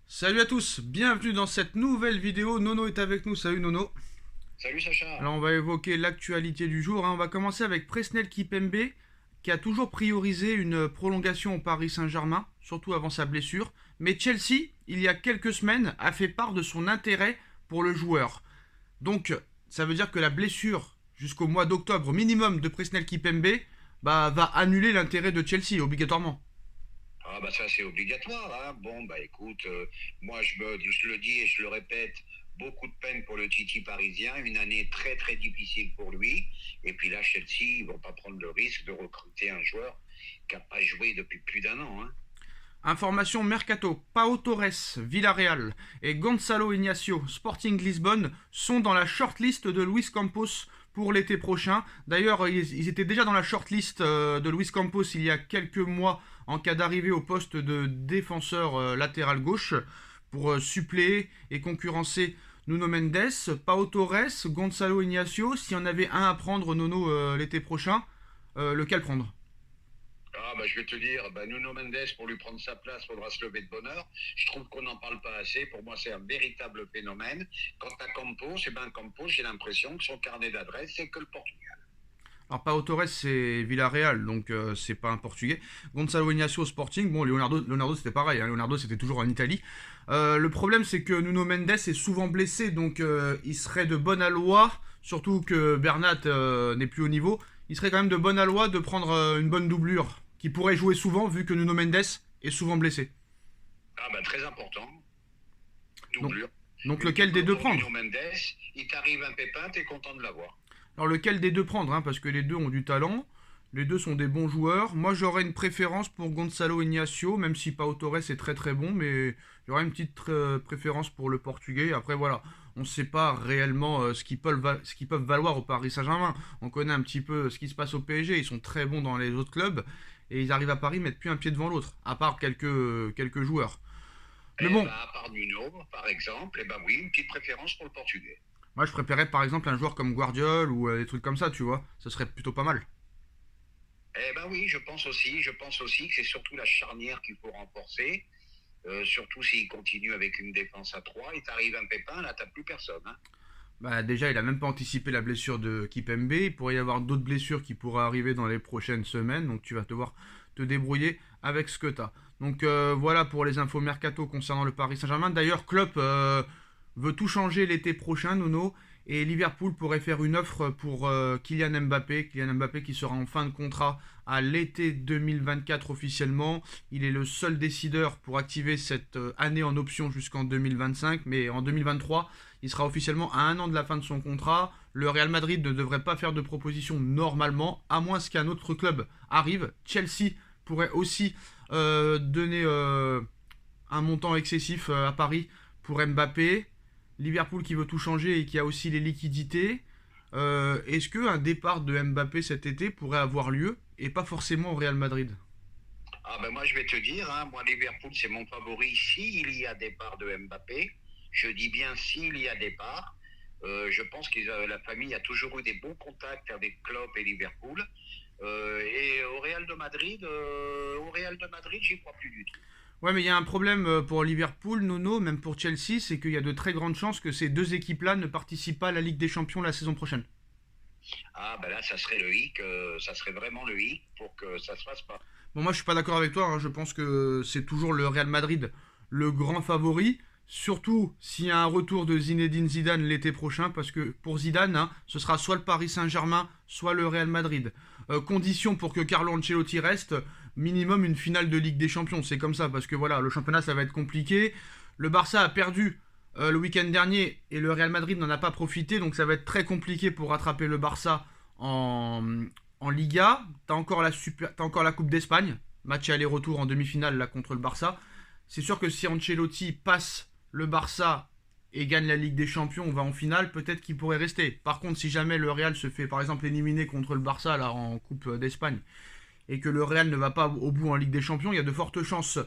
Salut à tous, bienvenue dans cette nouvelle vidéo. Nono est avec nous, salut Nono. Salut Sacha. Alors on va évoquer l'actualité du jour, hein. On va commencer avec Presnel Kipembe qui a toujours priorisé une prolongation au Paris Saint-Germain, surtout avant sa blessure. Mais Chelsea, il y a quelques semaines, a fait part de son intérêt pour le joueur. Donc ça veut dire que la blessure jusqu'au mois d'octobre minimum de Presnel Kipembe va annuler l'intérêt de Chelsea obligatoirement. Ah bah ça c'est obligatoire, hein. Bon bah écoute, moi je le dis et je le répète, beaucoup de peine pour le Titi parisien, une année très très difficile pour lui. Et puis là Chelsea, ils vont pas prendre le risque de recruter un joueur qui n'a pas joué depuis plus d'un an, hein. Information Mercato, Pau Torres, Villarreal et Gonzalo Ignacio, Sporting Lisbonne, sont dans la shortlist de Luis Campos pour l'été prochain. D'ailleurs, ils étaient déjà dans la shortlist de Luis Campos il y a quelques mois en cas d'arrivée au poste de défenseur latéral gauche pour suppléer et concurrencer Nuno Mendes, Pau Torres, Gonzalo Ignacio. S'il y en avait un à prendre, Nono, l'été prochain, lequel prendre? Ah bah je vais te dire, bah Nuno Mendes, pour lui prendre sa place, faudra se lever de bonne heure. Je trouve qu'on n'en parle pas assez. Pour moi, c'est un véritable phénomène. Quant à Campos, eh ben Campos, j'ai l'impression que son carnet d'adresse, c'est que le Portugal. Alors Pau Torres c'est Villarreal, donc c'est pas un portugais. Gonzalo Ignacio Sporting, bon Leonardo c'était pareil, hein. Leonardo c'était toujours en Italie. Le problème c'est que Nuno Mendes est souvent blessé, donc il serait de bonne aloi, surtout que Bernat n'est plus au niveau, il serait quand même de bonne aloi de prendre une bonne doublure, qui pourrait jouer souvent vu que Nuno Mendes est souvent blessé. Ah bah très important, Donc, doublure. donc Une lequel des doublure deux pour prendre? Nuno Mendes, il t'arrive un pépin, t'es content de l'avoir. Alors lequel des deux prendre, hein, parce que les deux ont du talent, les deux sont des bons joueurs. Moi j'aurais une préférence pour Gonzalo Ignacio, même si Pau Torres est très très bon, mais j'aurais une petite préférence pour le portugais. Après voilà, on ne sait pas réellement ce qu'ils peuvent valoir au Paris Saint-Germain. On connaît un petit peu ce qui se passe au PSG, ils sont très bons dans les autres clubs, et ils arrivent à Paris, mettent plus un pied devant l'autre, à part quelques joueurs. Mais Eh bon, ben, à part Nuno, par exemple, eh ben oui, une petite préférence pour le portugais. moi je préférais par exemple un joueur comme Guardiol ou des trucs comme ça, tu vois, ce serait plutôt pas mal. Eh ben oui, je pense aussi que c'est surtout la charnière qu'il faut renforcer. Surtout s'il continue avec une défense à 3, il t'arrive un pépin, là t'as plus personne, hein. Bah déjà, il a même pas anticipé la blessure de Kipembe. Il pourrait y avoir d'autres blessures qui pourraient arriver dans les prochaines semaines. Donc tu vas devoir te débrouiller avec ce que tu as. Donc voilà pour les infos mercato concernant le Paris Saint-Germain. D'ailleurs, Klopp veut tout changer l'été prochain, Nono. Et Liverpool pourrait faire une offre pour Kylian Mbappé. Kylian Mbappé qui sera en fin de contrat à l'été 2024 officiellement. Il est le seul décideur pour activer cette année en option jusqu'en 2025. Mais en 2023, il sera officiellement à un an de la fin de son contrat. Le Real Madrid ne devrait pas faire de proposition normalement, à moins qu'un autre club arrive. Chelsea pourrait aussi donner un montant excessif à Paris pour Mbappé. Liverpool qui veut tout changer et qui a aussi les liquidités. Est-ce qu'un départ de Mbappé cet été pourrait avoir lieu et pas forcément au Real Madrid? Ah ben moi je vais te dire, hein, moi Liverpool c'est mon favori s'il y a départ de Mbappé. Je dis bien s'il y a départ. Je pense que la famille a toujours eu des bons contacts avec Klopp et Liverpool. Et au Real de Madrid, j'y crois plus du tout. Ouais, mais il y a un problème pour Liverpool, Nono, même pour Chelsea, c'est qu'il y a de très grandes chances que ces deux équipes-là ne participent pas à la Ligue des Champions la saison prochaine. Ah ben là, ça serait le hic, ça serait vraiment le hic pour que ça se fasse pas. Bon, moi je suis pas d'accord avec toi, hein. Je pense que c'est toujours le Real Madrid le grand favori, surtout s'il y a un retour de Zinedine Zidane l'été prochain, parce que pour Zidane, hein, ce sera soit le Paris Saint-Germain, soit le Real Madrid. Condition pour que Carlo Ancelotti reste, minimum une finale de Ligue des Champions, c'est comme ça, parce que voilà, le championnat ça va être compliqué. Le Barça a perdu le week-end dernier et le Real Madrid n'en a pas profité, donc ça va être très compliqué pour rattraper le Barça en Liga. T'as encore la Coupe d'Espagne, match aller-retour en demi-finale là contre le Barça. C'est sûr que si Ancelotti passe le Barça et gagne la Ligue des Champions, on va en finale, peut-être qu'il pourrait rester. Par contre, si jamais le Real se fait par exemple éliminer contre le Barça là en Coupe d'Espagne et que le Real ne va pas au bout en Ligue des Champions, il y a de fortes chances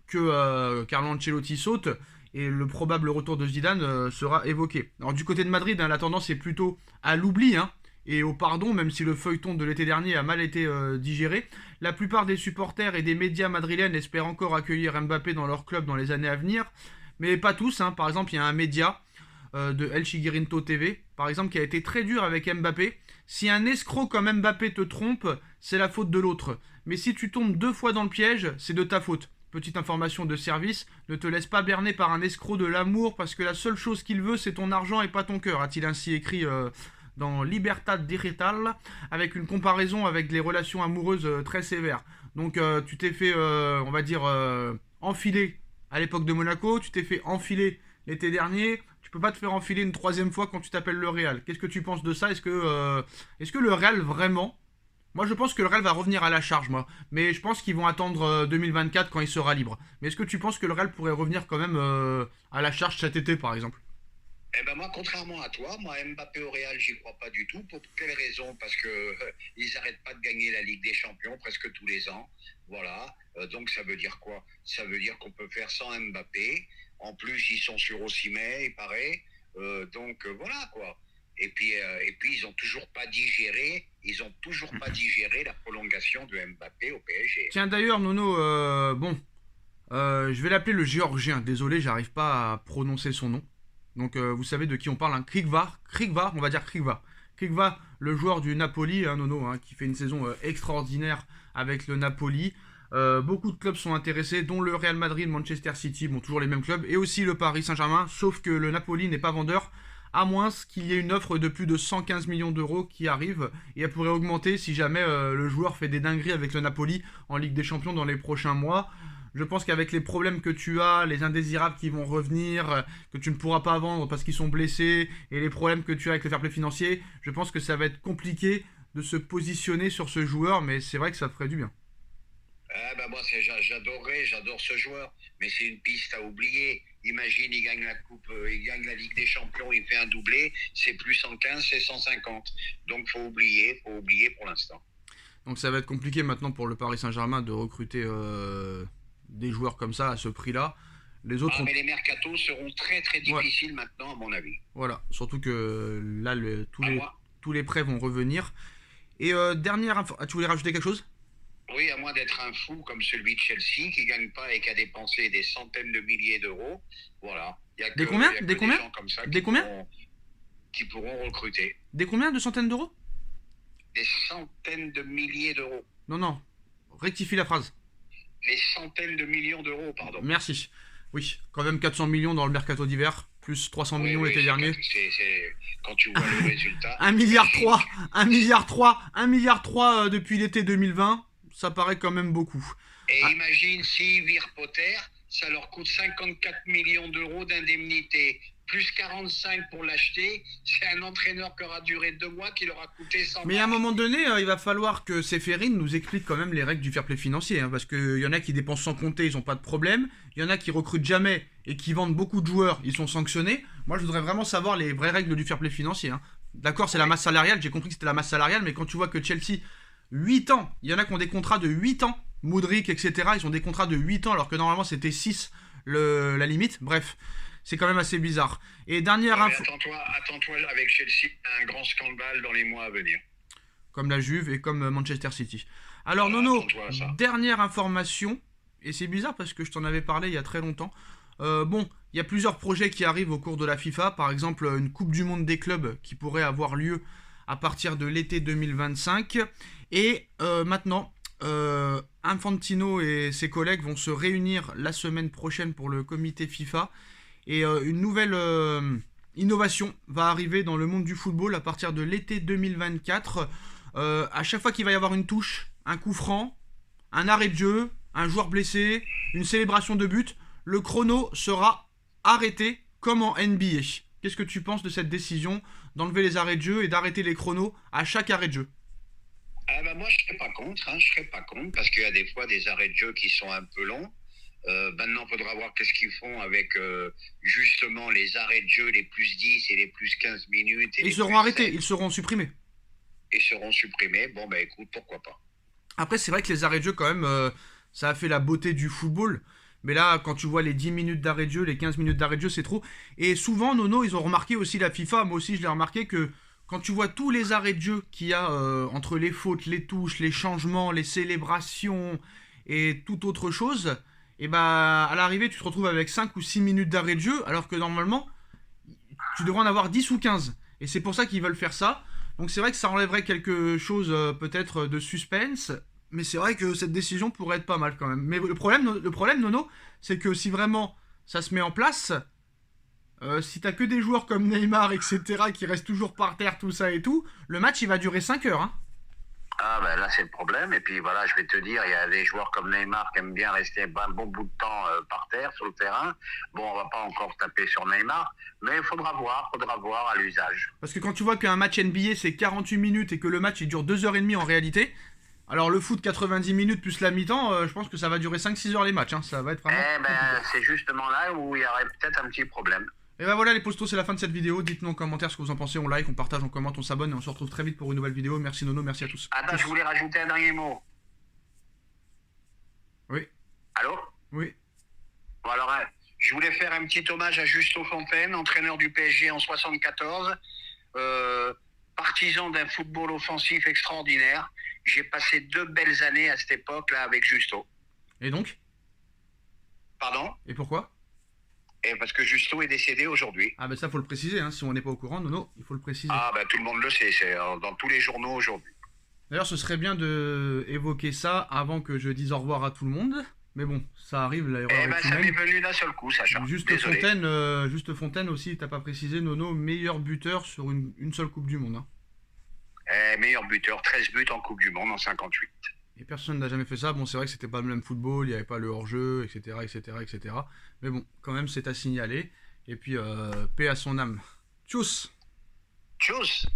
que Carlo Ancelotti saute et le probable retour de Zidane sera évoqué. Alors du côté de Madrid, hein, la tendance est plutôt à l'oubli, hein, et au pardon, même si le feuilleton de l'été dernier a mal été digéré. La plupart des supporters et des médias madrilènes espèrent encore accueillir Mbappé dans leur club dans les années à venir, Mais pas tous, hein. Par exemple, il y a un média de El Chiguirinto TV, par exemple, qui a été très dur avec Mbappé. Si un escroc comme Mbappé te trompe, c'est la faute de l'autre. Mais si tu tombes 2 fois dans le piège, c'est de ta faute. Petite information de service, ne te laisse pas berner par un escroc de l'amour parce que la seule chose qu'il veut c'est ton argent et pas ton cœur, a-t-il ainsi écrit dans Libertad Digital, avec une comparaison avec les relations amoureuses très sévères. Donc tu t'es fait, on va dire, enfiler à l'époque de Monaco, tu t'es fait enfiler l'été dernier, tu peux pas te faire enfiler une 3e fois quand tu t'appelles le Real. Qu'est-ce que tu penses de ça? Est-ce que le Real vraiment... Moi, je pense que le Real va revenir à la charge, moi. Mais je pense qu'ils vont attendre 2024 quand il sera libre. Mais est-ce que tu penses que le Real pourrait revenir quand même à la charge cet été, par exemple? Eh ben moi, contrairement à toi, moi Mbappé au Real, j'y crois pas du tout. Pour quelle raison? Parce que ils arrêtent pas de gagner la Ligue des Champions presque tous les ans. Voilà. Donc ça veut dire quoi? Ça veut dire qu'on peut faire sans Mbappé. En plus, ils sont sur Osimhen, il paraît. Voilà quoi. Et puis ils ont toujours pas digéré la prolongation de Mbappé au PSG. Tiens, d'ailleurs, Nono, je vais l'appeler le Géorgien. Désolé, j'arrive pas à prononcer son nom. Donc, vous savez de qui on parle, hein. Krikva, on va dire Krikva. Krikva, le joueur du Napoli, hein, Nono, hein, qui fait une saison extraordinaire avec le Napoli. Beaucoup de clubs sont intéressés, dont le Real Madrid, Manchester City, bon, toujours les mêmes clubs, et aussi le Paris Saint-Germain, sauf que le Napoli n'est pas vendeur, à moins qu'il y ait une offre de plus de 115 millions d'euros qui arrive, et elle pourrait augmenter si jamais le joueur fait des dingueries avec le Napoli en Ligue des Champions dans les prochains mois. Je pense qu'avec les problèmes que tu as, les indésirables qui vont revenir, que tu ne pourras pas vendre parce qu'ils sont blessés, et les problèmes que tu as avec le fair play financier, je pense que ça va être compliqué de se positionner sur ce joueur, mais c'est vrai que ça ferait du bien. Ah bah moi j'adore ce joueur, mais c'est une piste à oublier. Imagine, il gagne la coupe, il gagne la Ligue des Champions, il fait un doublé, c'est plus 115, c'est 150. Donc faut oublier pour l'instant. Donc ça va être compliqué maintenant pour le Paris Saint-Germain de recruter des joueurs comme ça à ce prix-là. Les autres Ah ont... mais les mercatos seront très très Ouais, difficiles maintenant à mon avis. voilà. Surtout que là, À moi, tous les prêts vont revenir. Et dernière info... Ah, tu voulais rajouter quelque chose? oui, à moins d'être un fou comme celui de Chelsea qui gagne pas et qui a dépensé des centaines de milliers d'euros. Voilà, Des combien? il y a Des que des combien? gens comme ça Des combien? qui pourront recruter Des combien de centaines d'euros? des centaines de milliers d'euros. Non, non. Rectifie la phrase. Des centaines de millions d'euros, pardon. Merci. Oui, quand même 400 millions dans le mercato d'hiver, plus 300 Oui, millions oui, l'été dernier. quand tu vois le résultat. 1 milliard 3, 1 milliard 3, 1 milliard 3 depuis l'été 2020, ça paraît quand même beaucoup. Et Ah, imagine s'ils virent Potter, ça leur coûte 54 millions d'euros d'indemnité, plus 45 pour l'acheter. C'est un entraîneur qui aura duré 2 mois qui leur a coûté 100 mais à un balles. moment donné, il va falloir que Séphérine nous explique quand même les règles du fair play financier, hein, parce qu'il y en a qui dépensent sans compter, ils n'ont pas de problème. Il y en a qui recrutent jamais et qui vendent beaucoup de joueurs, ils sont sanctionnés. Moi, je voudrais vraiment savoir les vraies règles du fair play financier, hein. D'accord, c'est la Oui. masse salariale, j'ai compris que c'était la masse salariale, mais quand tu vois que Chelsea, 8 ans, il y en a qui ont des contrats de 8 ans, Modric, etc., ils ont des contrats de 8 ans, alors que normalement c'était 6 la limite. Bref, c'est quand même assez bizarre. Et dernière Non, mais info, attends-toi avec Chelsea à un grand scandale dans les mois à venir. comme la Juve et comme Manchester City. Alors Voilà, Nono, attends-toi à ça. dernière information, et c'est bizarre parce que je t'en avais parlé il y a très longtemps. Bon, il y a plusieurs projets qui arrivent au cours de la FIFA, par exemple une Coupe du Monde des clubs qui pourrait avoir lieu à partir de l'été 2025. Et maintenant, Infantino et ses collègues vont se réunir la semaine prochaine pour le comité FIFA. Et une nouvelle innovation va arriver dans le monde du football à partir de l'été 2024. À chaque fois qu'il va y avoir une touche, un coup franc, un arrêt de jeu, un joueur blessé, une célébration de but, le chrono sera arrêté comme en NBA. Qu'est-ce que tu penses de cette décision d'enlever les arrêts de jeu et d'arrêter les chronos à chaque arrêt de jeu? Ah bah moi je serais pas contre, hein, je serais pas contre parce qu'il y a des fois des arrêts de jeu qui sont un peu longs. Maintenant, il faudra voir qu'est-ce qu'ils font avec justement les arrêts de jeu, les plus 10 et les plus 15 minutes et Et ils les seront plus arrêtés, 7 ils seront supprimés. et seront supprimés. Bon, bah écoute, pourquoi pas. Après, c'est vrai que les arrêts de jeu, quand même, ça a fait la beauté du football. Mais là, quand tu vois les 10 minutes d'arrêt de jeu, les 15 minutes d'arrêt de jeu, c'est trop. Et souvent, Nono, ils ont remarqué aussi la FIFA, moi aussi je l'ai remarqué, que quand tu vois tous les arrêts de jeu qu'il y a entre les fautes, les touches, les changements, les célébrations et toute autre chose, et bah à l'arrivée tu te retrouves avec 5 ou 6 minutes d'arrêt de jeu, alors que normalement tu devrais en avoir 10 ou 15. Et c'est pour ça qu'ils veulent faire ça. Donc c'est vrai que ça enlèverait quelque chose peut-être de suspense, mais c'est vrai que cette décision pourrait être pas mal quand même. Mais le problème Nono, c'est que si vraiment ça se met en place, si t'as que des joueurs comme Neymar, etc., qui restent toujours par terre, tout ça et tout, le match il va durer 5 heures. Hein. Ah ben là c'est le problème. Et puis voilà, je vais te dire, il y a des joueurs comme Neymar qui aiment bien rester un bon bout de temps par terre, sur le terrain. Bon, on va pas encore taper sur Neymar, mais il faudra voir à l'usage. Parce que quand tu vois qu'un match NBA c'est 48 minutes et que le match il dure 2h30 en réalité, alors le foot 90 minutes plus la mi-temps, je pense que ça va durer 5-6 heures les matchs. Hein. Ça va être vraiment Eh compliqué. ben c'est justement là où il y aurait peut-être un petit problème. Et bah voilà les postos, c'est la fin de cette vidéo. Dites-nous en commentaire ce que vous en pensez, on like, on partage, on commente, on s'abonne et on se retrouve très vite pour une nouvelle vidéo. Merci Nono, merci à tous. Attends, je voulais rajouter un dernier mot. Oui, Allô? oui. Bon alors, je voulais faire un petit hommage à Justo Fontaine, entraîneur du PSG en 74, partisan d'un football offensif extraordinaire. J'ai passé 2 belles années à cette époque-là avec Justo. Et donc? Pardon? Et pourquoi? Et parce que Justo est décédé aujourd'hui. Ah bah ça faut le préciser, hein. Si on n'est pas au courant, Nono, il faut le préciser. Ah ben tout le monde le sait, c'est dans tous les journaux aujourd'hui. D'ailleurs ce serait bien de évoquer ça avant que je dise au revoir à tout le monde. Mais bon, ça arrive, l'erreur Eh ben est ça m'est humaine. venu d'un seul coup, Sacha. Désolé. Juste Fontaine aussi, t'as pas précisé, Nono, meilleur buteur sur une seule Coupe du Monde. Hein. Meilleur buteur, 13 buts en Coupe du Monde en 58. Et personne n'a jamais fait ça. Bon, c'est vrai que c'était pas le même football, il n'y avait pas le hors-jeu, etc., etc., etc. Mais bon, quand même, c'est à signaler. Et puis, paix à son âme. Tchuss! Tchuss!